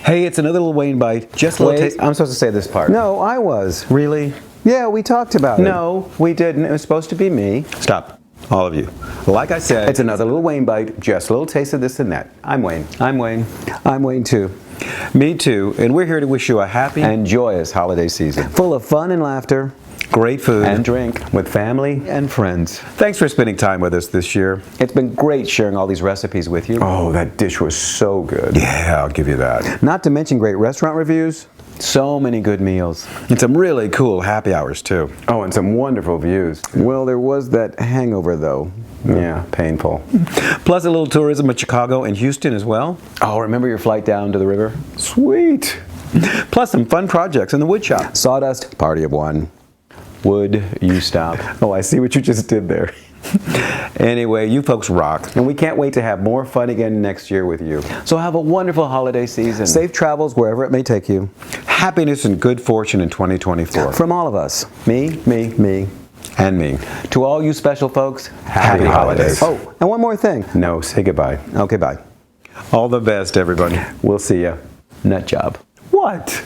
Hey, it's another little Wayne bite. Just a little taste. I'm supposed to say this part. No, I was. Really? Yeah, we talked about it. No, we didn't. It was supposed to be me. Stop. All of you. Like I said, It's another little Wayne bite. Just a little taste of this and that. I'm Wayne. I'm Wayne. I'm Wayne too. Me too. And we're here to wish you a happy And joyous holiday season. Full of fun and laughter. great food And drink. With family and friends. Thanks for spending time with us this year. It's been great sharing all these recipes with you. Oh, that dish was so good. Yeah, I'll give you that. Not to mention great restaurant reviews. So many good meals. And some really cool happy hours too. Oh, and some wonderful views. Well, there was that hangover though. Yeah, painful. Plus a little tourism at Chicago and Houston as well. Oh, remember your flight down to the river? Sweet. Plus some fun projects in the wood shop. Sawdust, party of one. Would you stop? Oh, I see what you just did there. Anyway, you folks rock. And we can't wait to have more fun again next year with you. So have a wonderful holiday season. Safe travels wherever it may take you. Happiness and good fortune in 2024. From all of us. Me, And me. To all you special folks, Happy holidays. Oh, and one more thing. No, say goodbye. Okay, bye. All the best, everybody. We'll see ya. Nut job. What?